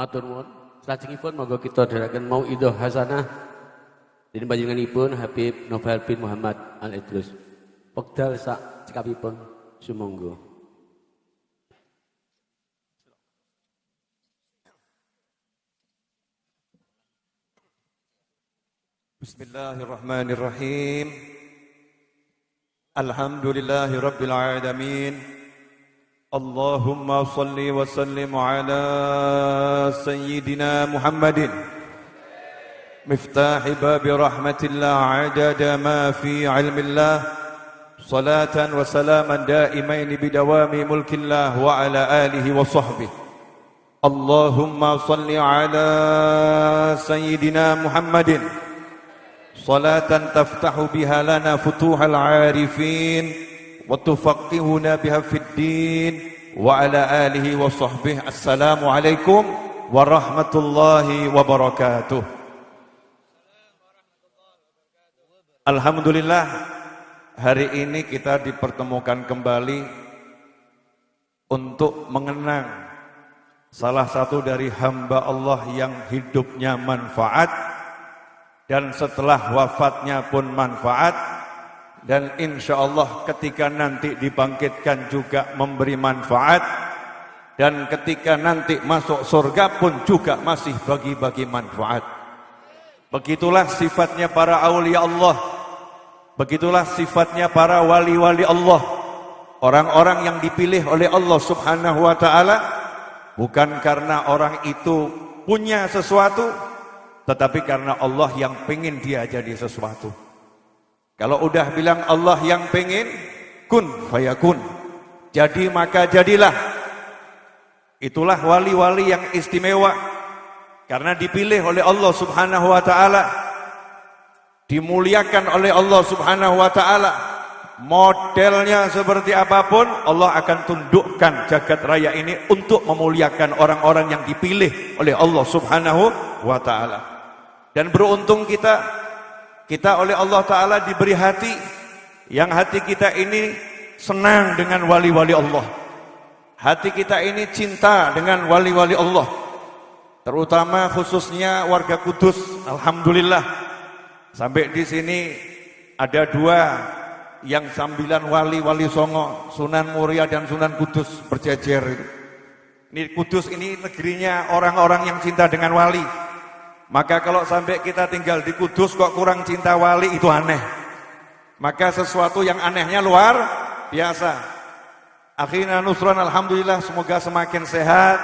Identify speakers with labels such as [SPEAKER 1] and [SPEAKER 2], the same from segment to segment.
[SPEAKER 1] Matur nuwun. Salajengipun monggo kita dherekaken mauidhah hasanah dening panjenenganipun Habib Novel bin Muhammad Al Idrus. Wekdal sak cekapipun sumangga.
[SPEAKER 2] Bismillahirrahmanirrahim. Alhamdulillahi rabbil alamin. Allahumma salli wa sallim ala sayyidina Muhammadin miftahi babi rahmatillah adada ma fi ilmillah salatan wa salaman daimaini bidawami mulkillah wa ala alihi wa sahbihi. Allahumma salli ala sayyidina Muhammadin salatan taftahu biha lana futuhal arifin wa tufaqihuna biha fid din wa ala alihi wa sahbihi. Assalamu alaikum warahmatullahi wabarakatuh. Alhamdulillah, hari ini kita dipertemukan kembali untuk mengenang salah satu dari hamba Allah yang hidupnya manfaat dan setelah wafatnya pun manfaat, dan insya Allah ketika nanti dibangkitkan juga memberi manfaat, dan ketika nanti masuk surga pun juga masih bagi-bagi manfaat. Begitulah sifatnya para aulia Allah, begitulah sifatnya para wali-wali Allah, orang-orang yang dipilih oleh Allah subhanahu wa ta'ala, bukan karena orang itu punya sesuatu, tetapi karena Allah yang pengen dia jadi sesuatu. Kalau udah bilang Allah yang pengen, kun fayakun, jadi maka jadilah. Itulah wali-wali yang istimewa, karena dipilih oleh Allah subhanahu wa ta'ala, dimuliakan oleh Allah subhanahu wa ta'ala. Modelnya seperti apapun, Allah akan tundukkan jagat raya ini untuk memuliakan orang-orang yang dipilih oleh Allah subhanahu wa ta'ala. Dan beruntung kita oleh Allah Ta'ala diberi hati, yang hati kita ini senang dengan wali-wali Allah. Hati kita ini cinta dengan wali-wali Allah, terutama khususnya warga Kudus. Alhamdulillah, sampai di sini ada dua yang 9 wali-wali songo, Sunan Muria dan Sunan Kudus berjejer. Ini Kudus ini negerinya orang-orang yang cinta dengan wali. Maka kalau sampai kita tinggal di Kudus kok kurang cinta wali, itu aneh. Maka sesuatu yang anehnya luar biasa. Akhirnya Nusron, alhamdulillah, semoga semakin sehat,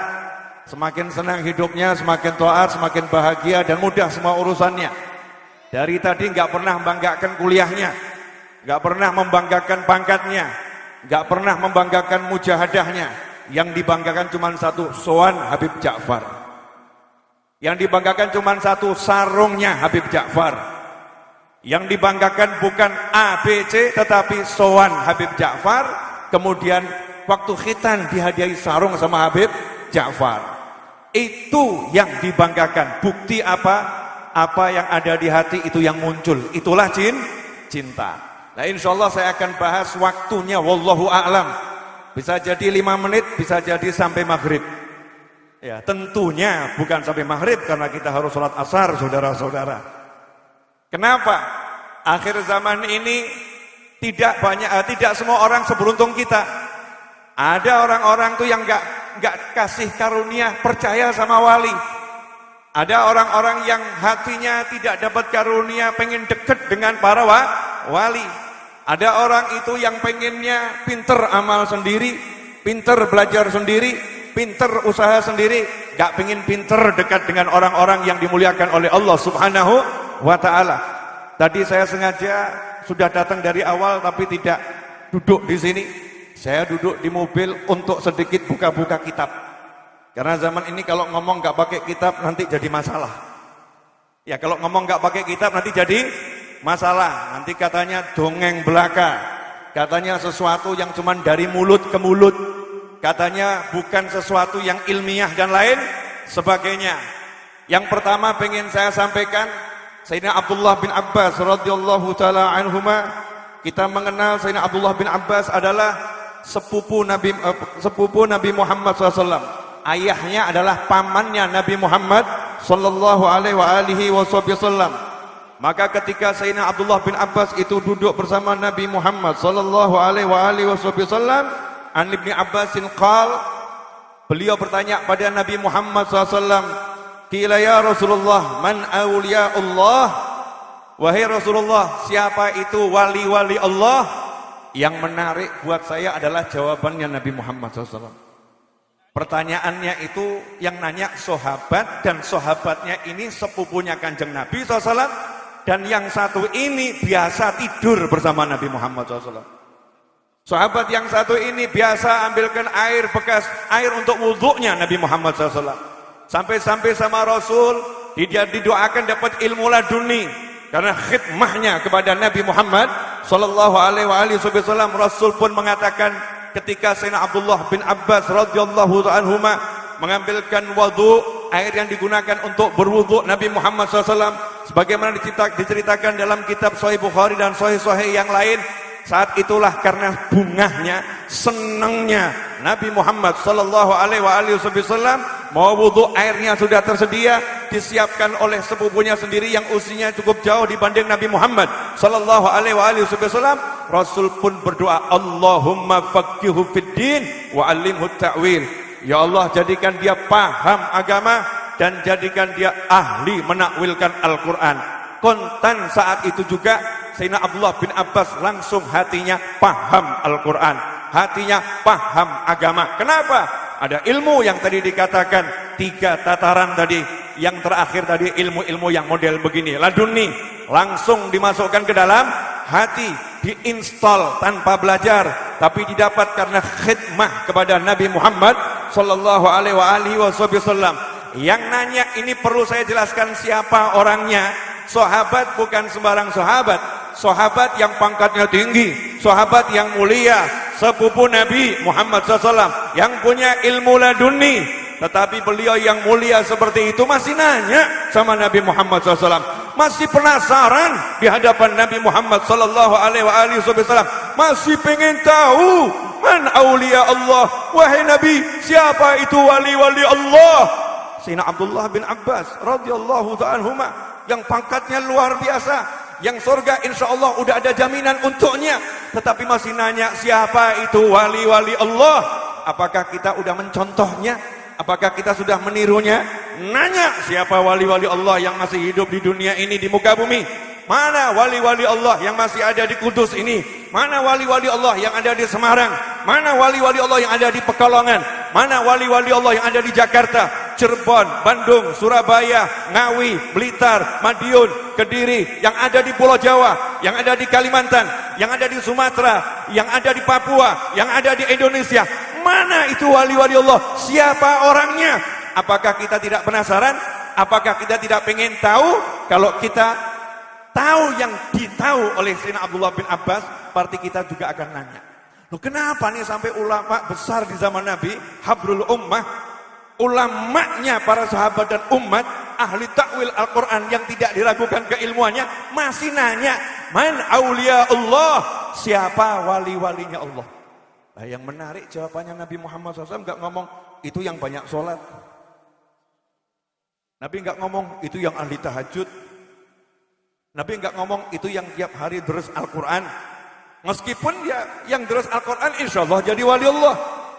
[SPEAKER 2] semakin senang hidupnya, semakin taat, semakin bahagia dan mudah semua urusannya. Dari tadi nggak pernah membanggakan kuliahnya, nggak pernah membanggakan pangkatnya, nggak pernah membanggakan mujahadahnya. Yang dibanggakan cuma satu, sowan Habib Ja'far. Yang dibanggakan cuma satu, sarungnya Habib Ja'far. Yang dibanggakan bukan A, B, C, tetapi sowan Habib Ja'far. Kemudian waktu khitan dihadiahi sarung sama Habib Ja'far. Itu yang dibanggakan. Bukti apa? Apa yang ada di hati itu yang muncul. Itulah cinta. Nah, insya Allah saya akan bahas waktunya, wallahu a'lam. Bisa jadi 5 menit, bisa jadi sampai maghrib. Ya, tentunya bukan sampai maghrib karena kita harus sholat asar, saudara-saudara. Kenapa? Akhir zaman ini tidak semua orang seberuntung kita. Ada orang-orang tuh yang nggak kasih karunia percaya sama wali. Ada orang-orang yang hatinya tidak dapat karunia pengen deket dengan para wali. Ada orang itu yang pengennya pinter amal sendiri, pinter belajar sendiri, pinter usaha sendiri, gak pengen pinter dekat dengan orang-orang yang dimuliakan oleh Allah subhanahu wa ta'ala. Tadi saya sengaja sudah datang dari awal tapi tidak duduk di sini. Saya duduk di mobil untuk sedikit buka-buka kitab. Karena zaman ini kalau ngomong gak pakai kitab nanti jadi masalah. Ya kalau ngomong gak pakai kitab nanti jadi masalah. Nanti katanya dongeng belaka. Katanya sesuatu yang cuman dari mulut ke mulut. Katanya bukan sesuatu yang ilmiah dan lain sebagainya. Yang pertama pengen saya sampaikan, Sayyidina Abdullah bin Abbas radhiyallahu taala anhuma. Kita mengenal Sayyidina Abdullah bin Abbas adalah sepupu Nabi Muhammad SAW. ayahnya adalah pamannya Nabi Muhammad sallallahu alaihi wasallam. Maka ketika Sayyidina Abdullah bin Abbas itu duduk bersama Nabi Muhammad sallallahu alaihi wasallam, an Ibnu Abbasin qal, beliau bertanya pada Nabi Muhammad SAW, qila ya Rasulullah, man awliya Allah? Wahai Rasulullah, siapa itu wali-wali Allah? Yang menarik buat saya adalah jawabannya Nabi Muhammad SAW. Pertanyaannya itu yang nanya sahabat, dan sahabatnya ini sepupunya Kanjeng Nabi SAW, dan yang satu ini biasa tidur bersama Nabi Muhammad SAW. Sahabat yang satu ini biasa ambilkan air bekas air untuk wudhunya Nabi Muhammad SAW. Sampai-sampai sama Rasul dia didoakan dapat ilmu laduni karena khidmahnya kepada Nabi Muhammad sallallahu alaihi wasallam. Rasul pun mengatakan ketika Sayyidina Abdullah bin Abbas radhiyallahu anhuma mengambilkan wudu, air yang digunakan untuk berwudu Nabi Muhammad SAW, sebagaimana diceritakan dalam kitab Sahih Bukhari dan Sahih yang lain. Saat itulah karena bungahnya, senangnya Nabi Muhammad sallallahu alaihi wasallam mau wudu, airnya sudah tersedia, disiapkan oleh sepupunya sendiri yang usianya cukup jauh dibanding Nabi Muhammad sallallahu alaihi wasallam. Rasul pun berdoa, Allahumma faqihu fiddin wa 'allimhu ta'wil. Ya Allah, jadikan dia paham agama dan jadikan dia ahli menakwilkan Al-Qur'an. Kontan saat itu juga Sayyidina Abdullah bin Abbas langsung hatinya paham Al-Quran, hatinya paham agama. Kenapa? Ada ilmu yang tadi dikatakan 3 tataran tadi, yang terakhir tadi ilmu-ilmu yang model begini, laduni, langsung dimasukkan ke dalam hati, diinstal tanpa belajar, tapi didapat karena khidmah kepada Nabi Muhammad sallallahu alaihi wasallam. Yang nanya ini perlu saya jelaskan siapa orangnya. Sahabat bukan sembarang sahabat, sahabat yang pangkatnya tinggi, sahabat yang mulia, sepupu Nabi Muhammad SAW yang punya ilmu laduni. Tetapi beliau yang mulia seperti itu masih nanya sama Nabi Muhammad SAW, masih penasaran di hadapan Nabi Muhammad SAW, masih pengen tahu man aulia Allah, wahai Nabi, siapa itu wali-wali Allah? Sayyidina Abdullah bin Abbas radhiyallahu anhuma yang pangkatnya luar biasa, yang surga insya Allah udah ada jaminan untuknya, tetapi masih nanya siapa itu wali-wali Allah. Apakah kita udah mencontohnya? Apakah kita sudah menirunya? Nanya siapa wali-wali Allah yang masih hidup di dunia ini, di muka bumi? Mana wali-wali Allah yang masih ada di Kudus ini? Mana wali-wali Allah yang ada di Semarang? Mana wali-wali Allah yang ada di Pekalongan? Mana wali-wali Allah yang ada di Jakarta, Cirebon, Bandung, Surabaya, Ngawi, Blitar, Madiun, Kediri, yang ada di Pulau Jawa, yang ada di Kalimantan, yang ada di Sumatera, yang ada di Papua, yang ada di Indonesia? Mana itu wali-wali Allah? Siapa orangnya? Apakah kita tidak penasaran? Apakah kita tidak pengen tahu? Kalau kita tahu yang ditahu oleh Sayyidina Abdullah bin Abbas, berarti kita juga akan nanya, loh kenapa nih sampai ulama besar di zaman Nabi, habrul ummah, ulamanya para sahabat dan umat, ahli takwil Al-Quran yang tidak diragukan keilmuannya, masih nanya man aulia Allah, siapa wali-walinya Allah? Nah, yang menarik jawabannya Nabi Muhammad SAW nggak ngomong itu yang banyak sholat, Nabi nggak ngomong itu yang ahli tahajud, Nabi nggak ngomong itu yang tiap hari terus Al-Quran. Meskipun ya yang terus Al-Quran insya Allah jadi wali Allah,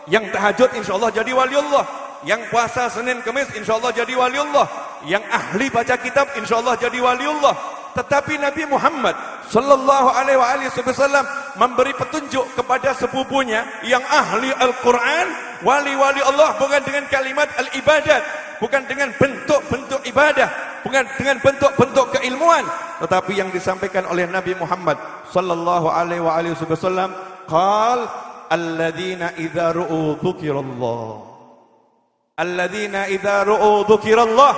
[SPEAKER 2] yang tahajud insya Allah jadi wali Allah, yang puasa Senin Kemis insya Allah jadi wali Allah, yang ahli baca kitab insya Allah jadi wali Allah. Tetapi Nabi Muhammad sallallahu alaihi wasallam memberi petunjuk kepada sepupunya yang ahli Al-Quran, wali-wali Allah bukan dengan kalimat al-ibadat, bukan dengan bentuk-bentuk ibadah, bukan dengan bentuk-bentuk keilmuan, tetapi yang disampaikan oleh Nabi Muhammad sallallahu alaihi wasallam, qal alladzina idza ru'u dzikirallah, alladzina idza ru'u dzikirallah,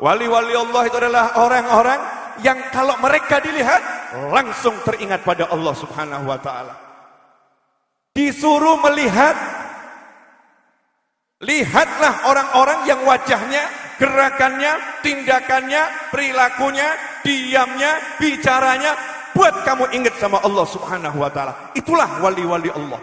[SPEAKER 2] wali-wali Allah itu adalah orang-orang yang kalau mereka dilihat langsung teringat pada Allah Subhanahu wa taala. Disuruh melihat, lihatlah orang-orang yang wajahnya, gerakannya, tindakannya, perilakunya, diamnya, bicaranya buat kamu ingat sama Allah Subhanahu wa taala. Itulah wali-wali Allah.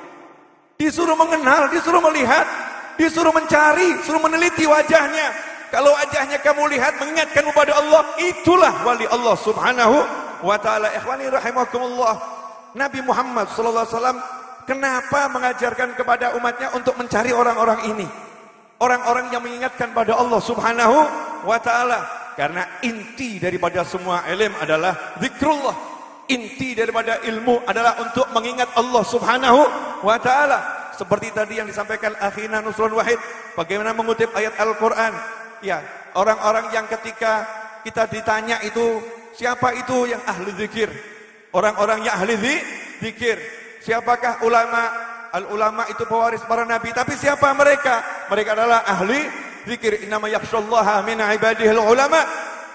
[SPEAKER 2] Disuruh mengenal, disuruh melihat. Disuruh mencari, suruh meneliti wajahnya. Kalau wajahnya kamu lihat mengingatkan kepada Allah, itulah wali Allah Subhanahu wa ta'ala. Ikhwani rahimakumullah. Nabi Muhammad sallallahu alaihi wasallam kenapa mengajarkan kepada umatnya untuk mencari orang-orang ini? Orang-orang yang mengingatkan pada Allah Subhanahu wa ta'ala. Karena inti daripada semua ilmu adalah zikrullah. Inti daripada ilmu adalah untuk mengingat Allah Subhanahu wa ta'ala. Seperti tadi yang disampaikan akhina Nusron Wahid, bagaimana mengutip ayat Al-Quran. Ya, orang-orang yang ketika kita ditanya itu, siapa itu yang ahli zikir? Orang-orang yang ahli zikir. Siapakah ulama? Al-ulama itu pewaris para nabi. Tapi siapa mereka? Mereka adalah ahli zikir. Innama yakhshallaha min ibadihil ulama.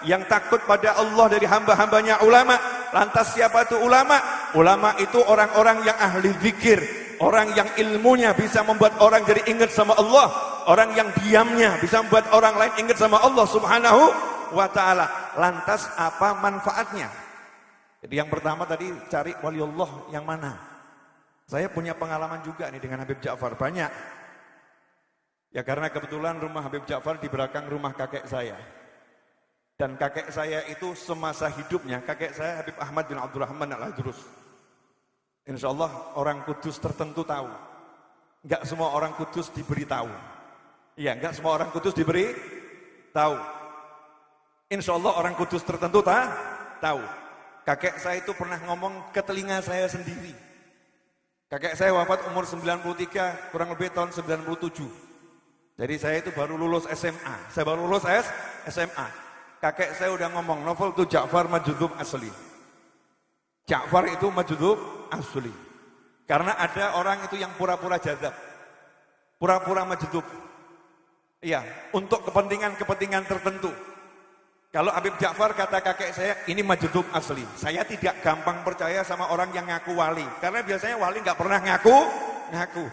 [SPEAKER 2] Yang takut pada Allah dari hamba-hambanya ulama. Lantas siapa itu ulama? Ulama itu orang-orang yang ahli zikir. Orang yang ilmunya bisa membuat orang jadi ingat sama Allah. Orang yang diamnya bisa membuat orang lain ingat sama Allah Subhanahu wa ta'ala. Lantas apa manfaatnya? Jadi yang pertama tadi cari wali Allah yang mana? Saya punya pengalaman juga nih dengan Habib Ja'far, banyak. Ya karena kebetulan rumah Habib Ja'far di belakang rumah kakek saya. Dan kakek saya itu semasa hidupnya, kakek saya Habib Ahmad bin Abdurrahman Al-Adrus. Insya Allah orang Kudus tertentu tahu. Enggak semua orang Kudus diberi tahu. Iya, enggak semua orang Kudus diberi tahu. Insya Allah orang Kudus tertentu tahu. Kakek saya itu pernah ngomong ke telinga saya sendiri. Kakek saya wafat umur 93, kurang lebih tahun 97. Jadi saya itu baru lulus SMA. Saya baru lulus SMA. Kakek saya udah ngomong, novel itu Ja'far Majdzub asli. Ja'far itu Majdzub asli. Karena ada orang itu yang pura-pura jadzab. Pura-pura Majdzub. Iya, untuk kepentingan-kepentingan tertentu. Kalau Habib Ja'far kata kakek saya, ini Majdzub asli. Saya tidak gampang percaya sama orang yang ngaku wali. Karena biasanya wali nggak pernah ngaku.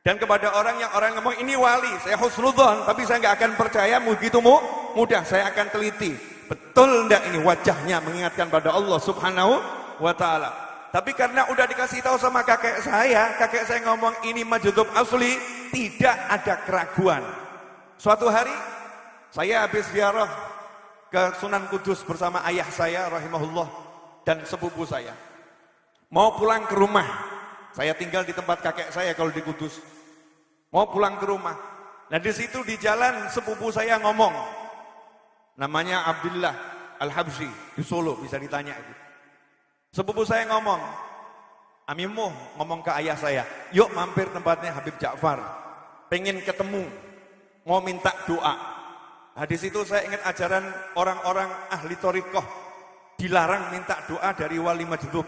[SPEAKER 2] Dan kepada orang yang orang ngomong ini wali, saya husnudzon, tapi saya nggak akan percaya begitu mudah. Saya akan teliti. Betul enggak ini wajahnya mengingatkan pada Allah Subhanahu wa ta'ala. Tapi karena udah dikasih tahu sama kakek saya ngomong ini Majdzub asli, tidak ada keraguan. Suatu hari saya habis ziarah ke Sunan Kudus bersama ayah saya rahimahullah dan sepupu saya. Mau pulang ke rumah. Saya tinggal di tempat kakek saya kalau di Kudus. Mau pulang ke rumah. Nah di situ di jalan sepupu saya ngomong. Namanya Abdullah Al-Habsyi di Solo, bisa ditanya itu. Sepupu saya ngomong, Amimuh ngomong ke ayah saya, yuk mampir tempatnya Habib Ja'far. Pengen ketemu, mau minta doa. Nah di situ saya ingat ajaran orang-orang ahli thariqah, dilarang minta doa dari wali Majdzub.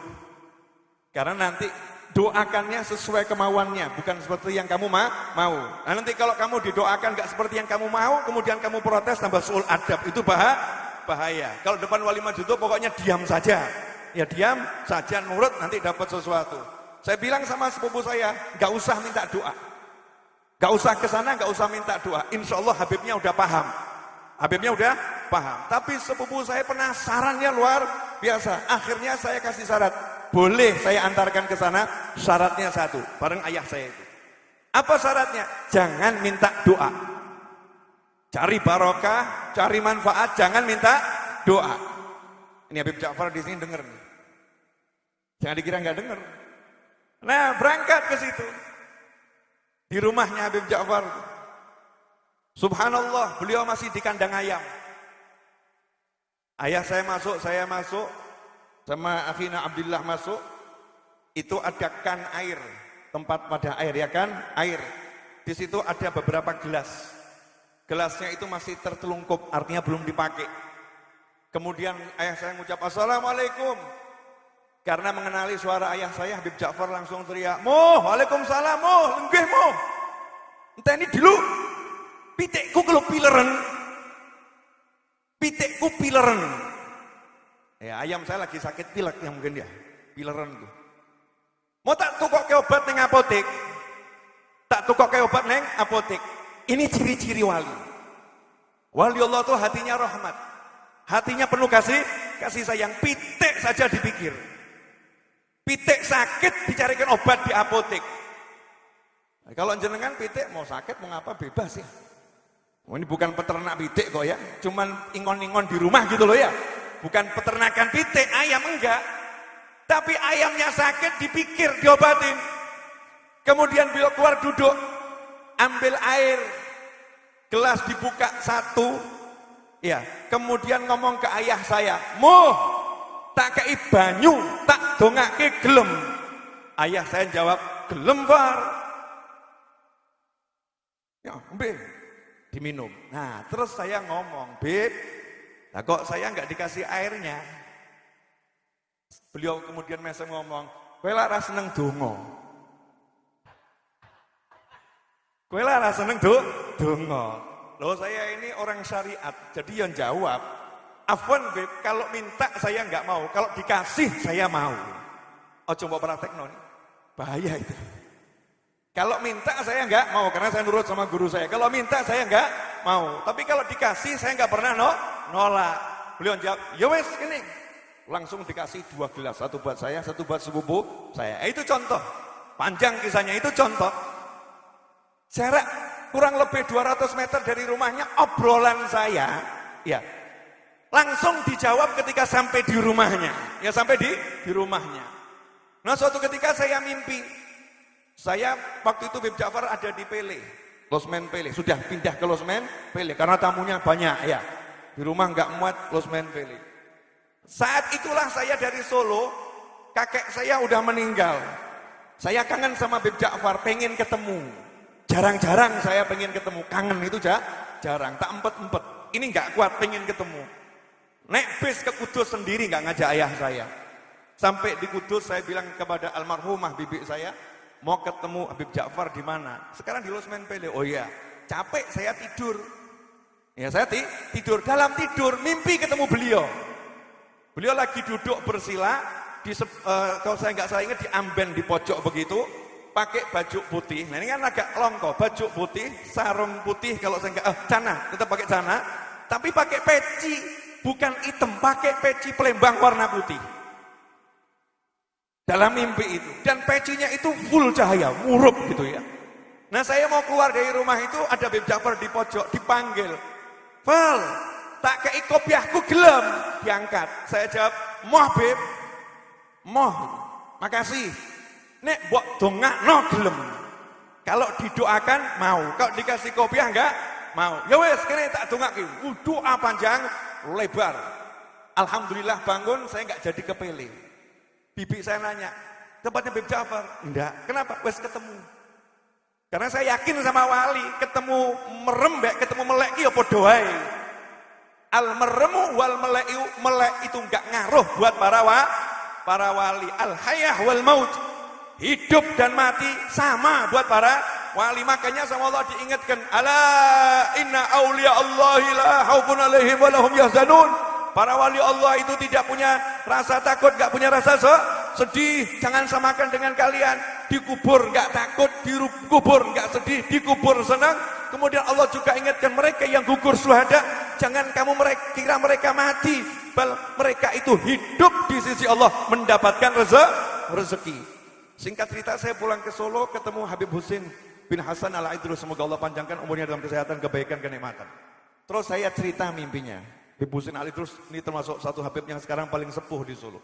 [SPEAKER 2] Karena nanti doakannya sesuai kemauannya, bukan seperti yang kamu mau. Nah nanti kalau kamu didoakan gak seperti yang kamu mau, kemudian kamu protes tambah su'ul adab, itu bahaya. Kalau depan wali Majdzub pokoknya diam saja. Ya diam saja, nurut, nanti dapat sesuatu. Saya bilang sama sepupu saya, gak usah minta doa. Gak usah ke sana, gak usah minta doa. Insya Allah Habibnya udah paham. Tapi sepupu saya penasarannya luar biasa. Akhirnya saya kasih syarat. Boleh saya antarkan ke sana, syaratnya satu, bareng ayah saya itu. Apa syaratnya? Jangan minta doa. Cari barokah, cari manfaat, jangan minta doa. Ini Habib Ja'far di sini dengar nih. Jangan dikira nggak dengar. Nah, berangkat ke situ. Di rumahnya Habib Ja'far. Subhanallah, beliau masih di kandang ayam. Ayah saya masuk, sama akhina Abdullah masuk. Itu ada kan air, tempat pada air, ya kan? Air. Di situ ada beberapa gelas. Gelasnya itu masih tertelungkup, artinya belum dipakai. Kemudian ayah saya mengucap Assalamualaikum. Karena mengenali suara ayah saya, Habib Ja'far langsung teriak, "Moh, waalaikumsalam, moh, lenggih moh. Entah ini dulu, pitekku kalau pileren. Ya, ayam saya lagi sakit pilek ya mungkin ya, pileren itu. Mau tak tukok ke obat neng apotek? Ini ciri-ciri wali. Wali Allah itu hatinya rahmat. Hatinya penuh kasih sayang. Pitek saja dipikir. Pitek sakit dicarikan obat di apotek. Kalau jenengan pitik mau sakit mau apa bebas ya. Oh, ini bukan peternak pitik kok ya, cuman ingon-ingon di rumah gitu loh ya. Bukan peternakan pitik, ayam enggak. Tapi ayamnya sakit dipikir diobatin. Kemudian beliau keluar duduk, ambil air, gelas dibuka satu, ya. Kemudian ngomong ke ayah saya, "Muh, tak kei banyu, tak dongake gelem." Ayah saya jawab, "Gelem, Far." Ya, Beb, diminum. Nah, terus saya ngomong, "Beb, nah kok saya nggak dikasih airnya?" Beliau kemudian mesem ngomong, "Kowe lara seneng donga." Kowe lara seneng donga. Loh, saya ini orang syariat, jadi yang jawab, "Afwan, Beb, kalau minta saya nggak mau, kalau dikasih saya mau." Oh, coba praktek non, bahaya itu. Kalau minta saya nggak mau, karena saya nurut sama guru saya. Kalau minta saya nggak mau, tapi kalau dikasih saya nggak pernah nolak. Beliau jawab, "Ya wes ini." Langsung dikasih 2 gelas, satu buat saya, satu buat sepupu saya. Itu contoh, panjang kisahnya, itu contoh. Jarak kurang lebih 200 meter dari rumahnya, obrolan saya, ya, langsung dijawab ketika sampai di rumahnya. Ya, sampai di rumahnya. Nah, suatu ketika saya mimpi. Saya waktu itu Bib Ja'far ada di Pele, Losmen Pele, sudah pindah ke Losmen Pele karena tamunya banyak ya. Di rumah nggak muat Losmen Pele. Saat itulah saya dari Solo, kakek saya udah meninggal. Saya kangen sama Bib Ja'far, pengen ketemu. Jarang-jarang saya pengen ketemu, kangen itu jarang, tak empet-empet. Ini nggak kuat pengen ketemu. Naik bis ke Kudus sendiri nggak ngajak ayah saya. Sampai di Kudus saya bilang kepada almarhumah bibi saya, "Mau ketemu Habib Ja'far di mana?" "Sekarang di Losmen Pele." "Oh iya." Capek saya tidur. Ya, saya tidur. Dalam tidur mimpi ketemu beliau. Beliau lagi duduk bersila di kalau saya nggak salah ingat di amben di pojok begitu, pakai baju putih. Nah, ini kan agak longko, baju putih, sarung putih, kalau saya nggak cana, tetap pakai cana, tapi pakai peci, bukan hitam, pakai peci Pelembang warna putih. Dalam mimpi itu, dan pecinya itu full cahaya, murup gitu ya. Nah, saya mau keluar dari rumah itu, ada Bib Ja'far di pojok, dipanggil, "Fal, tak kei kopiahku gelem." Diangkat, saya jawab, "Moh Bib, moh, makasih. Nek mbok dongakno gelem." Kalau didoakan mau, kalau dikasih kopiah enggak mau. Ya wes, kene tak dongake. Doa panjang, lebar. Alhamdulillah bangun, saya enggak jadi kepele. Bibi saya nanya, "Tempatnya Bib Ja'far?" "Enggak." "Kenapa?" "Wes ketemu." Karena saya yakin sama wali, ketemu merembek, ketemu melek iki apa doae. Al meremu wal melek itu enggak ngaruh buat para wali. Al hayah wal maut, hidup dan mati sama buat para wali. Makanya sama Allah diingatkan, "Ala inna awliya Allahi la khaufun alaihim wa lahum yahzanun." Para wali Allah itu tidak punya rasa takut, gak punya rasa sedih. Jangan samakan dengan kalian. Dikubur gak takut, dikubur gak sedih, dikubur senang. Kemudian Allah juga ingatkan mereka yang gugur syuhada, jangan kamu kira mereka mati, bal mereka itu hidup di sisi Allah mendapatkan rezeki. Singkat cerita, saya pulang ke Solo ketemu Habib Husin bin Hasan Al-Idrus, semoga Allah panjangkan umurnya dalam kesehatan, kebaikan, kenikmatan. Terus saya cerita mimpinya. Habib Husin Al-Idrus ini termasuk satu Habib yang sekarang paling sepuh di Solo.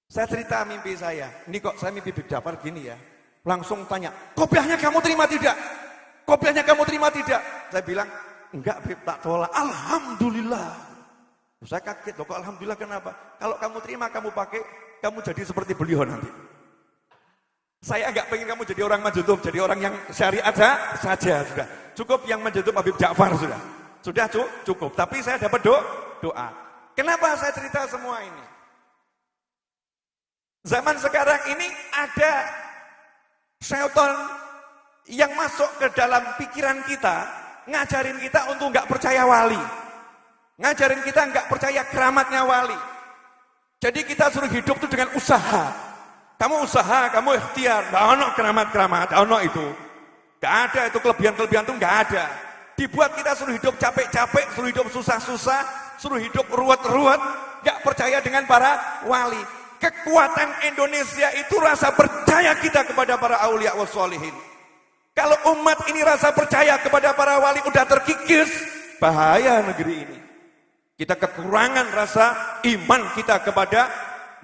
[SPEAKER 2] Saya cerita mimpi saya, ini kok saya mimpi Bib Ja'far gini ya. Langsung tanya, "Kopiahnya kamu terima tidak? Kopiahnya kamu terima tidak?" Saya bilang, "Enggak Bib, tak tolak." "Alhamdulillah." Saya kaget, "Loh kok alhamdulillah kenapa?" "Kalau kamu terima, kamu pakai, kamu jadi seperti beliau nanti." Saya enggak pengen kamu jadi orang majdzub, jadi orang yang syariat saja sudah. Cukup yang majdzub Habib Ja'far sudah. Sudah cukup, tapi saya dapat doa. Kenapa saya cerita semua ini? Zaman sekarang ini ada syaitan yang masuk ke dalam pikiran kita, ngajarin kita untuk nggak percaya wali, ngajarin kita nggak percaya keramatnya wali. Jadi kita suruh hidup itu dengan usaha. Kamu usaha, kamu ikhtiar, nggak ono keramat, nggak ono itu, nggak ada itu kelebihan itu nggak ada. Dibuat kita suruh hidup capek-capek, suruh hidup susah-susah, suruh hidup ruwet-ruwet, gak percaya dengan para wali. Kekuatan Indonesia itu rasa percaya kita kepada para aulia wa sholihin. Kalau umat ini rasa percaya kepada para wali udah terkikis, bahaya negeri ini. Kita kekurangan rasa iman kita kepada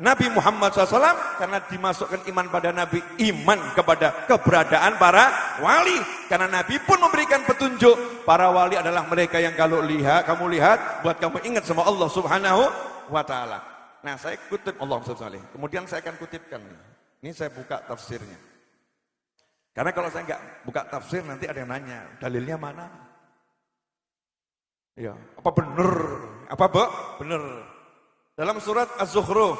[SPEAKER 2] Nabi Muhammad SAW, karena dimasukkan iman pada Nabi, iman kepada keberadaan para wali. Karena Nabi pun memberikan petunjuk, para wali adalah mereka yang kamu lihat, buat kamu ingat sama Allah Subhanahu wa Ta'ala. Nah, saya kutip Allah SWT. Kemudian saya akan kutipkan. Ini saya buka tafsirnya. Karena kalau saya nggak buka tafsir, nanti ada yang nanya, dalilnya mana? Ya, apa benar? Apa benar? Dalam surat Az-Zukhruf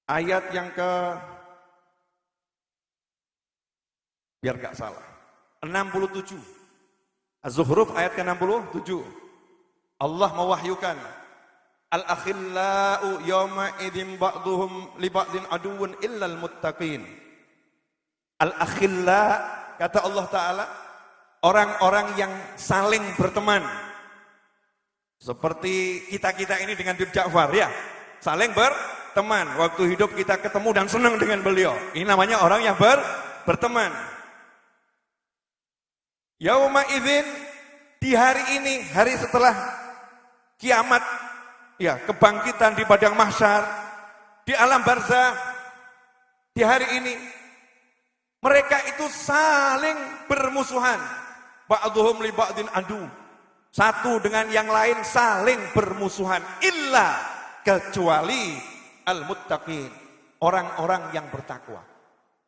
[SPEAKER 2] ayat yang biar gak salah 67. Az-Zukhruf ayat ke-67. Allah mewahyukan al-akhillau yawma idzin ba'duhum li ba'din aduwwun illal muttaqin. Al-akhilla, kata Allah Ta'ala, orang-orang yang saling berteman. Seperti kita-kita ini dengan Habib Ja'far, ya, saling berteman. Waktu hidup kita ketemu dan senang dengan beliau. Ini namanya orang yang berteman. Yauma idzin, di hari ini, hari setelah kiamat, ya, kebangkitan di padang mahsyar, di alam barzakh, di hari ini, mereka itu saling bermusuhan. Ba'dhum li ba'din adu. Satu dengan yang lain saling bermusuhan. Illa, kecuali al-muttaqin, orang-orang yang bertakwa.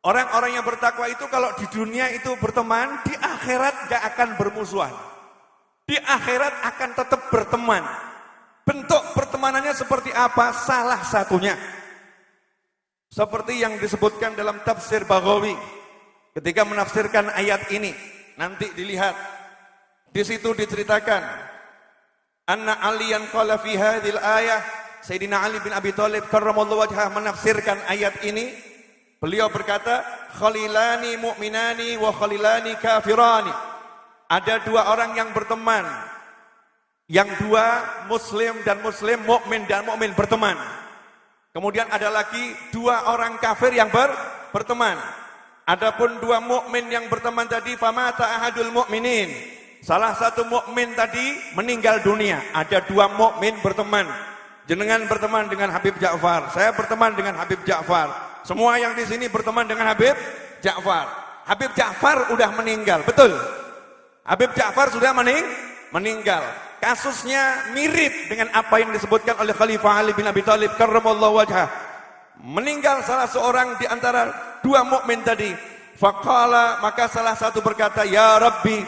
[SPEAKER 2] Orang-orang yang bertakwa itu kalau di dunia itu berteman, di akhirat gak akan bermusuhan. Di akhirat akan tetap berteman. Bentuk pertemanannya seperti apa? Salah satunya seperti yang disebutkan dalam tafsir Baghawi ketika menafsirkan ayat ini. Nanti dilihat, di situ diceritakan anna aliyan qala fi hadhil ayah, Sayyidina Ali bin Abi Thalib karramallahu wajhah menafsirkan ayat ini. Beliau berkata, khalilani mu'minani wa khalilani kafirani. Ada dua orang yang berteman, yang dua muslim dan muslim, mukmin dan mukmin berteman. Kemudian ada lagi dua orang kafir yang berteman. Adapun dua mukmin yang berteman tadi, famata ahadul mukminin, salah satu mukmin tadi meninggal dunia. Ada dua mukmin berteman. Jenengan berteman dengan Habib Ja'far, saya berteman dengan Habib Ja'far. Semua yang di sini berteman dengan Habib Ja'far. Habib Ja'far udah meninggal, betul? Habib Ja'far sudah meninggal. Kasusnya mirip dengan apa yang disebutkan oleh Khalifah Ali bin Abi Thalib karramallahu wajhah. Meninggal salah seorang di antara dua mukmin tadi. Faqala, maka salah satu berkata, ya Rabbi,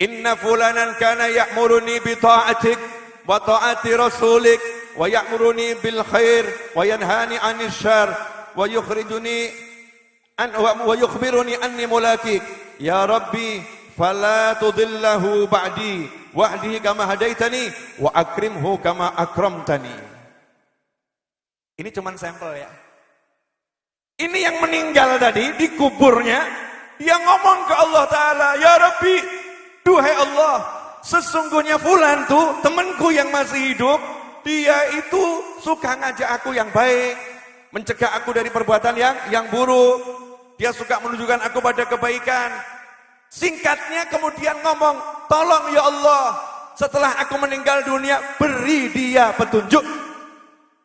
[SPEAKER 2] inna fulanan kana ya'muruni bi ta'atik wa ta'ati rasulik wa ya'muruni bil khair wa yanhani 'anil syarr wa yukhrijuni wa yukhbiruni anni mulakik. Ya Rabbi, fala tudillahu ba'di wahdihi kama hadaitani wa akrimhu kama akramtani. Ini cuman sampel ya. Ini yang meninggal tadi di kuburnya, dia ngomong ke Allah Ta'ala, ya Rabbi, duhai Allah, sesungguhnya fulan tuh temanku yang masih hidup, dia itu suka ngajak aku yang baik, mencegah aku dari perbuatan yang buruk, dia suka menunjukkan aku pada kebaikan. Singkatnya kemudian ngomong, tolong ya Allah, setelah aku meninggal dunia, beri dia petunjuk.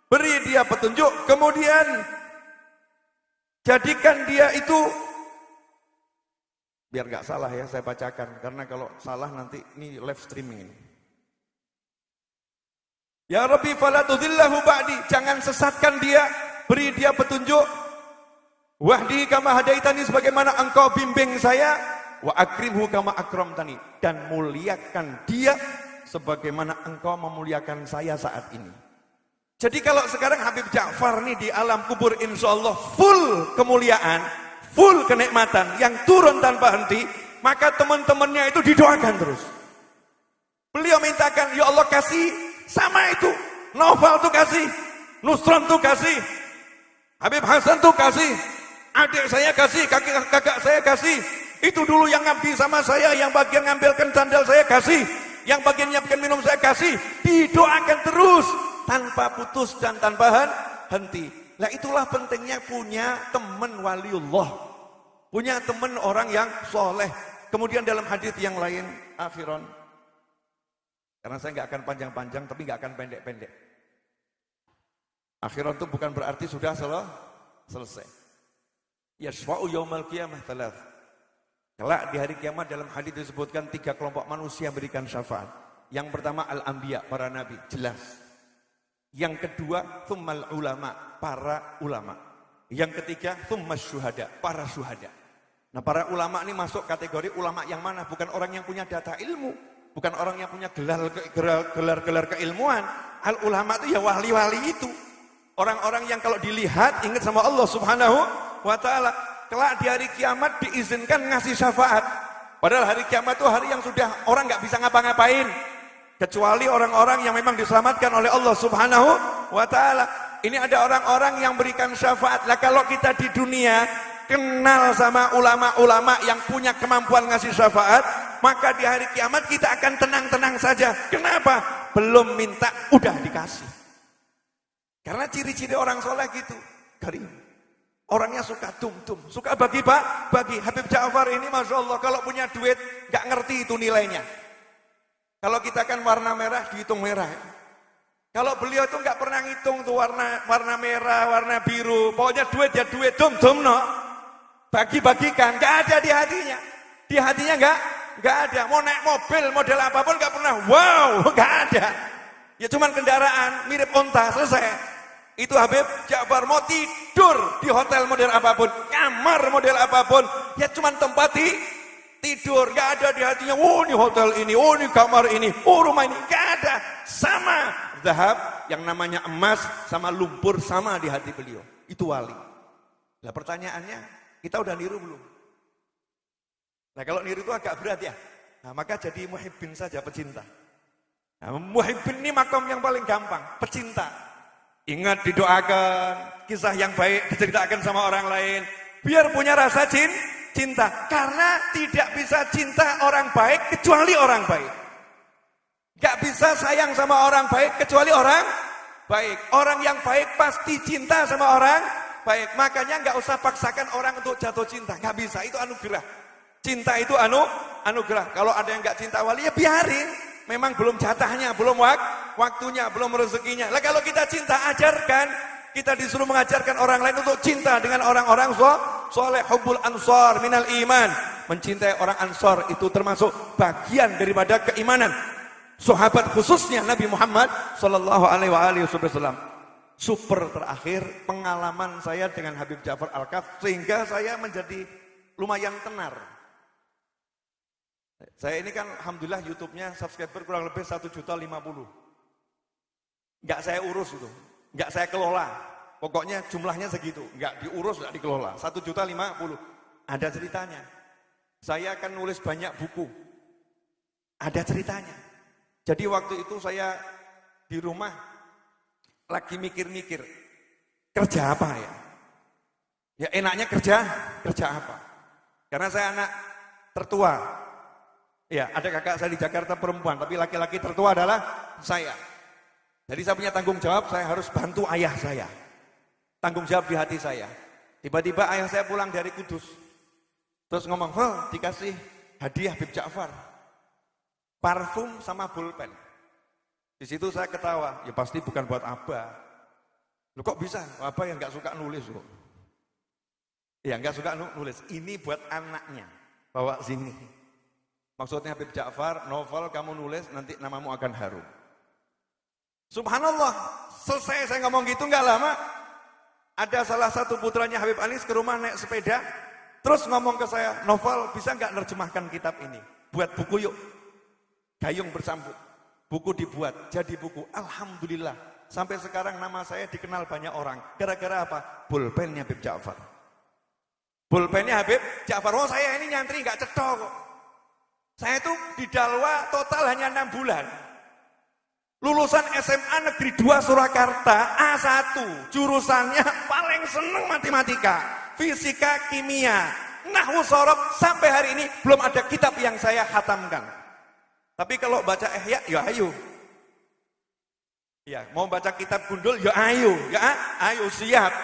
[SPEAKER 2] Beri dia petunjuk, kemudian jadikan dia itu, biar gak salah ya saya bacakan, karena kalau salah nanti ini live streaming ini. Ya Rabbi fala tudillahu ba'di, jangan sesatkan dia, beri dia petunjuk. Wahdi kama hadaitani, sebagaimana engkau bimbing saya. Wa akrimhu kama akramtani, dan muliakan dia sebagaimana engkau memuliakan saya saat ini. Jadi kalau sekarang Habib Ja'far nih di alam kubur insya Allah full kemuliaan, full kenikmatan yang turun tanpa henti, maka teman-temannya itu didoakan terus. Beliau mintakan, ya Allah kasih sama itu, Novel tuh kasih, Nusron tuh kasih, Habib Hasan tuh kasih, adik saya kasih, kakak saya kasih. Itu dulu yang ngabdi sama saya, yang bagian ngambilkan sandal saya kasih, yang bagian nyiapkan minum saya kasih. Didoakan terus tanpa putus dan tanpa henti. Nah itulah pentingnya punya teman waliullah, punya teman orang yang soleh. Kemudian dalam hadis yang lain, akhiron, karena saya nggak akan panjang-panjang, tapi nggak akan pendek-pendek. Akhiron itu bukan berarti sudah selesai. Yashfa'u yaumal qiyamah thalath. Kelak di hari kiamat dalam hadis disebutkan 3 kelompok manusia berikan syafaat. Yang pertama al-anbiya, para nabi, jelas. Yang kedua tsummal ulama, para ulama. Yang ketiga tsummas syuhada, para syuhada. Nah, para ulama ini masuk kategori ulama yang mana? Bukan orang yang punya data ilmu, bukan orang yang punya gelar keilmuan. Al ulama itu ya wali-wali itu. Orang-orang yang kalau dilihat ingat sama Allah Subhanahu wa taala. Kelak di hari kiamat diizinkan ngasih syafaat. Padahal hari kiamat itu hari yang sudah orang nggak bisa ngapa-ngapain. Kecuali orang-orang yang memang diselamatkan oleh Allah Subhanahu wa ta'ala. Ini ada orang-orang yang berikan syafaat. Lah kalau kita di dunia kenal sama ulama-ulama yang punya kemampuan ngasih syafaat, maka di hari kiamat kita akan tenang-tenang saja. Kenapa? Belum minta, udah dikasih. Karena ciri-ciri orang soleh gitu. Karim. Orangnya suka tum-tum, suka bagi. Habib Ja'far ini Masya Allah kalau punya duit gak ngerti itu nilainya. Kalau kita kan warna merah dihitung merah. Kalau beliau itu gak pernah ngitung tuh warna merah, warna biru. Pokoknya duit ya duit, tum-tum no. Bagi-bagikan, gak ada di hatinya. Di hatinya gak ada. Mau naik mobil model apapun gak pernah. Wow, gak ada. Ya cuman kendaraan mirip onta, selesai. Itu Habib Ja'far mau tidur di hotel model apapun, kamar model apapun, ya cuma tempat tidur, gak ada di hatinya, oh ini hotel ini, oh ini kamar ini, oh rumah ini, gak ada. Sama zahab yang namanya emas sama lumpur sama di hati beliau. Itu wali. Nah pertanyaannya, kita udah niru belum? Nah kalau niru itu agak berat ya. Nah maka jadi muhibbin saja, pecinta. Nah, muhibbin ini makom yang paling gampang, pecinta. Ingat didoakan, kisah yang baik diceritakan sama orang lain. Biar punya rasa cinta. Karena tidak bisa cinta orang baik kecuali orang baik. Gak bisa sayang sama orang baik kecuali orang baik. Orang yang baik pasti cinta sama orang baik. Makanya gak usah paksakan orang untuk jatuh cinta. Gak bisa, itu anugerah. Cinta itu anugerah. Kalau ada yang gak cinta wali ya biarin. Memang belum jatahnya, belum waktunya, belum rezekinya. Lah kalau kita cinta, ajarkan. Kita disuruh mengajarkan orang lain untuk cinta dengan orang-orang soleh. Hubbul ansar minal iman. Mencintai orang ansar itu termasuk bagian daripada keimanan. Sahabat khususnya Nabi Muhammad sallallahu alaihi wasallam. Super terakhir pengalaman saya dengan Habib Ja'far Al-Kaf sehingga saya menjadi lumayan tenar. Saya ini kan alhamdulillah YouTube-nya subscriber kurang lebih 1.050.000. Enggak saya urus itu, enggak saya kelola. Pokoknya jumlahnya segitu, enggak diurus, enggak dikelola. 1.050.000. Ada ceritanya. Saya akan nulis banyak buku. Ada ceritanya. Jadi waktu itu saya di rumah lagi mikir-mikir, kerja apa ya? Ya enaknya kerja apa? Karena saya anak tertua. Ya, ada kakak saya di Jakarta perempuan, tapi laki-laki tertua adalah saya. Jadi saya punya tanggung jawab, saya harus bantu ayah saya. Tanggung jawab di hati saya. Tiba-tiba ayah saya pulang dari Kudus. Terus ngomong, dikasih hadiah Habib Ja'far. Parfum sama pulpen. Di situ saya ketawa, ya pasti bukan buat Abah. Loh kok bisa? Abah yang gak suka nulis kok. Ya gak suka nulis, ini buat anaknya. Bawa sini. Maksudnya Habib Ja'far, novel kamu nulis nanti namamu akan harum. Subhanallah, selesai saya ngomong gitu nggak lama, ada salah satu putranya Habib Anis ke rumah naik sepeda, terus ngomong ke saya, novel bisa nggak nerjemahkan kitab ini? Buat buku yuk. Gayung bersambut, buku dibuat, jadi buku. Alhamdulillah, sampai sekarang nama saya dikenal banyak orang. Gara-gara apa? Pulpennya Habib Ja'far. Pulpennya Habib Ja'far, oh saya ini nyantri nggak cetok kok. Saya itu di Dalwa total hanya 6 bulan. Lulusan SMA Negeri 2 Surakarta, A1. Jurusannya paling seneng matematika, fisika, kimia, nahwu sorof. Sampai hari ini belum ada kitab yang saya khatamkan. Tapi kalau baca Ihya, ya ayo. Ya, mau baca kitab Gundul, ya ayo. Ya ayo, siap.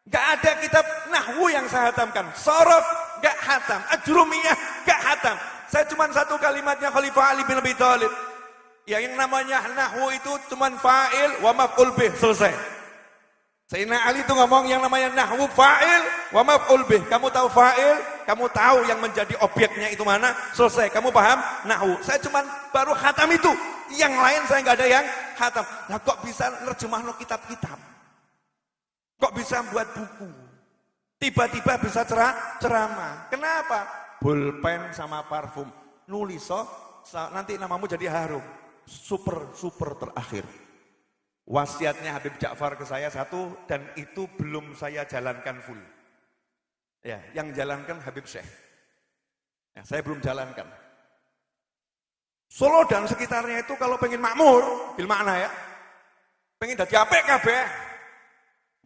[SPEAKER 2] Gak ada kitab nahwu yang saya hatamkan. Sorof gak hatam, ajrumiyah gak hatam. Saya cuma satu kalimatnya Khalifah Ali bin Abi Thalib. Ya, yang namanya nahwu itu cuma fa'il wa maf'ul bih, selesai. Sayyidina Ali itu ngomong yang namanya nahwu fa'il wa maf'ul bih. Kamu tahu fa'il, kamu tahu yang menjadi objeknya itu mana, selesai. Kamu paham nahwu. Saya cuma baru khatam itu. Yang lain saya nggak ada yang khatam. Nah, kok bisa nerjemah no kitab-kitab? Kok bisa buat buku? Tiba-tiba bisa ceramah. Kenapa? Pulpen sama parfum. Nulis nanti namamu jadi harum. Super terakhir. Wasiatnya Habib Ja'far ke saya satu, dan itu belum saya jalankan full. Ya, yang jalankan Habib Syekh. Ya, saya belum jalankan. Solo dan sekitarnya itu kalau pengen makmur, bil makna ya, pengen dadi apik kabeh,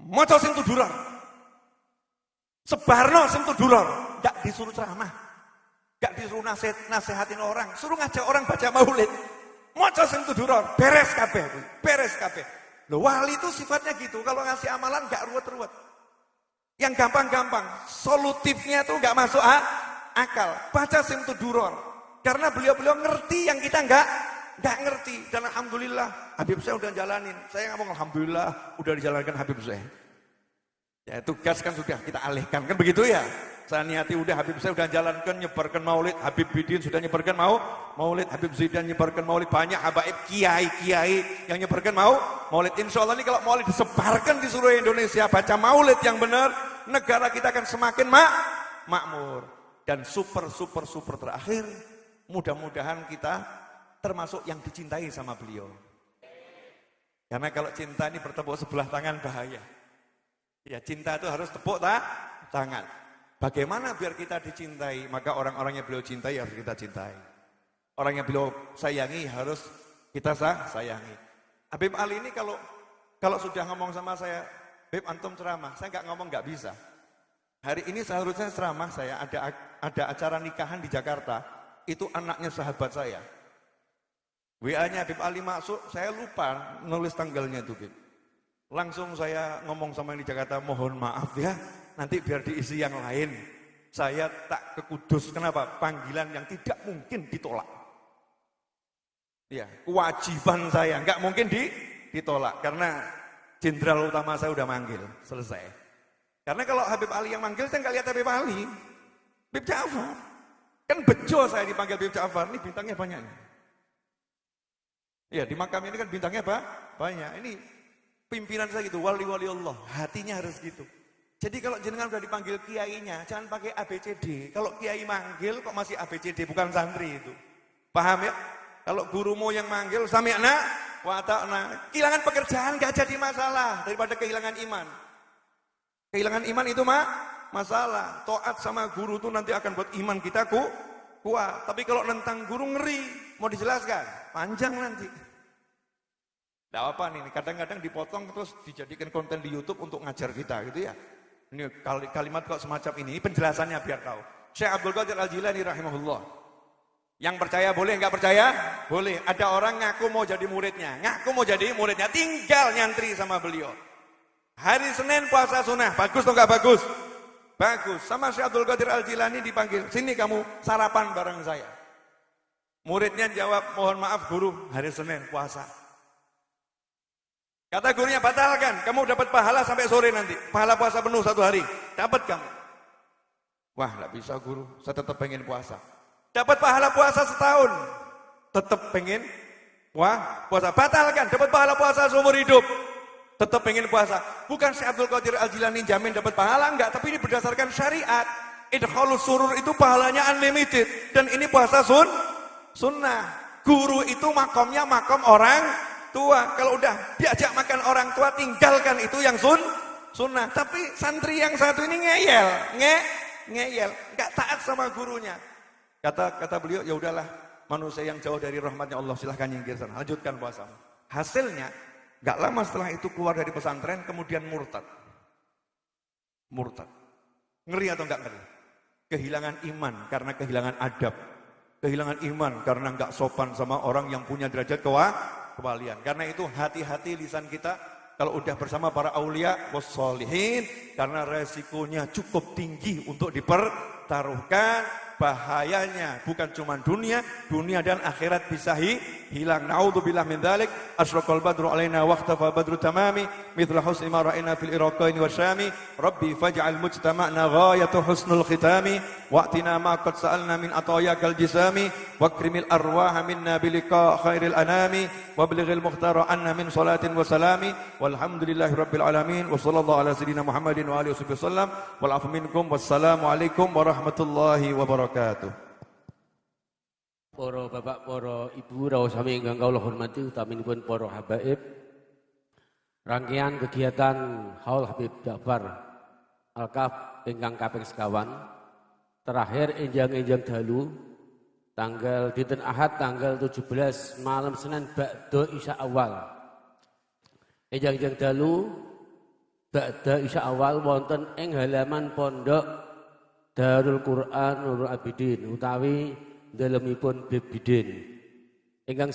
[SPEAKER 2] maca sing tuduror. Sebarno sing tuduror, enggak disuruh ceramah. Enggak disuruh nasihatin orang, suruh ngajak orang baca maulid. Maca sing tuduror, beres kabeh. Loh, wali itu sifatnya gitu, kalau ngasih amalan enggak ruwet-ruwet. Yang gampang-gampang, solutifnya tuh enggak masuk akal. Baca sing tuduror. Karena beliau-beliau ngerti yang kita enggak ngerti. Dan alhamdulillah Habib saya udah jalanin. Saya ngomong alhamdulillah udah dijalankan Habib saya. Ya, tugas kan sudah kita alihkan, kan begitu ya. Saya niati udah, Habib saya udah jalankan, nyebarkan maulid. Habib Bidin sudah nyebarkan maulid. Habib Zidan nyebarkan maulid. Banyak habaib kiai-kiai yang nyebarkan maulid. Insya Allah ini kalau maulid disebarkan di seluruh Indonesia, baca maulid yang benar, negara kita akan semakin makmur. Dan super terakhir, mudah-mudahan kita termasuk yang dicintai sama beliau. Karena kalau cinta ini bertepuk sebelah tangan bahaya. Ya, cinta itu harus tepuk tangan. Bagaimana biar kita dicintai? Maka orang-orang yang beliau cintai harus kita cintai. Orang yang beliau sayangi harus kita sayangi. Habib Ali ini kalau sudah ngomong sama saya, Habib antum ceramah, saya nggak ngomong nggak bisa. Hari ini seharusnya ceramah saya, ada acara nikahan di Jakarta, itu anaknya sahabat saya. WA-nya Habib Ali masuk, saya lupa nulis tanggalnya itu, Habib. Langsung saya ngomong sama yang di Jakarta, mohon maaf ya, nanti biar diisi yang lain. Saya tak ke Kudus, kenapa? Panggilan yang tidak mungkin ditolak. Ya, kewajiban saya, nggak mungkin ditolak, karena jenderal utama saya udah manggil, selesai. Karena kalau Habib Ali yang manggil, saya nggak lihat Habib Ali, Habib Ja'far. Kan bejo saya dipanggil Habib Ja'far, ini bintangnya banyak nih. Ya, di makam ini kan bintangnya banyak. Ini pimpinan saya gitu, wali-wali Allah, hatinya harus gitu. Jadi kalau jenengan udah dipanggil kiainya, jangan pakai ABCD. Kalau kiai manggil kok masih ABCD, bukan santri itu. Paham ya? Kalau gurumu yang manggil, sami'na wa ata'na. Kehilangan pekerjaan gak jadi masalah daripada kehilangan iman. Kehilangan iman itu masalah. Taat sama guru itu nanti akan buat iman kita kuat. Tapi kalau nentang guru ngeri, mau dijelaskan, panjang nanti. Tidak apa nih, kadang-kadang dipotong terus dijadikan konten di YouTube untuk ngajar kita gitu ya. Ini kalimat kok semacam ini penjelasannya biar tahu. Syekh Abdul Qadir Al-Jilani rahimahullah. Yang percaya boleh, nggak percaya? Boleh. Ada orang ngaku mau jadi muridnya, tinggal nyantri sama beliau. Hari Senin puasa sunnah, bagus atau nggak bagus? Bagus. Sama Syekh Abdul Qadir Al-Jilani dipanggil, sini kamu sarapan bareng saya. Muridnya jawab, mohon maaf guru, hari Senin puasa. Kata gurunya, batalkan, kamu dapat pahala sampai sore nanti. Pahala puasa penuh 1 hari, dapat kamu. Wah, nggak bisa guru, saya tetap pengen puasa. Dapat pahala puasa setahun, tetap pengen puasa. Batalkan, dapat pahala puasa seumur hidup, tetap pengen puasa. Bukan Syekh Abdul Qadir Al-Jilani jamin dapat pahala, enggak, tapi ini berdasarkan syariat. Idkhalus surur itu pahalanya unlimited, dan ini puasa sunnah. Guru itu makomnya makom orang tua. Kalau udah diajak makan orang tua, tinggalkan itu yang sunnah. Tapi santri yang satu ini ngeyel, nggak taat sama gurunya. Kata beliau, ya udahlah, manusia yang jauh dari rahmatnya Allah, silahkan nyingkir sana, lanjutkan puasamu. Hasilnya, nggak lama setelah itu keluar dari pesantren, kemudian murtad. Ngeri atau nggak ngeri? Kehilangan iman karena kehilangan adab. Kehilangan iman karena nggak sopan sama orang yang punya derajat kewalian. Karena itu hati-hati lisan kita kalau udah bersama para aulia wassolihin, karena resikonya cukup tinggi untuk dipertaruhkan. Bahayanya bukan cuma dunia dan akhirat bisa hilang. Naudzubillah min dzalik. Asyraqal badru alaina waqtafa badru tamami mithla husni ma ra'ayna fil iraqaini wasyami. Rabbi faj'al mujtama'na ghayatu husnul khitami wa'tina ma qad sa'alna min atayakal jisami wakrimil arwaha minna bilika khairil anami wablighil mukhtara anna min salatin wa salami walhamdulillahi rabbil alamin wa sallallahu ala sayyidina Muhammadin wa alihi wasallam wal afu minkum wassalamu alaikum warahmatullahi wabarakatuh.
[SPEAKER 1] Para bapak, para ibu, rawuh sami ingkang kula hormati utaminipun para habaib. Rangkaian kegiatan Haul Habib Ja'far Al-Kaf ingkang kaping sekawan terakhir enjang-enjang dalu tanggal dinten Ahad tanggal 17 malam Senin ba'da Isya Awal. Enjang-enjang dalu ba'da Isya Awal wonten ing halaman pondok Darul Quran Nurul Abidin utawi dalemipun Bibidin ingkang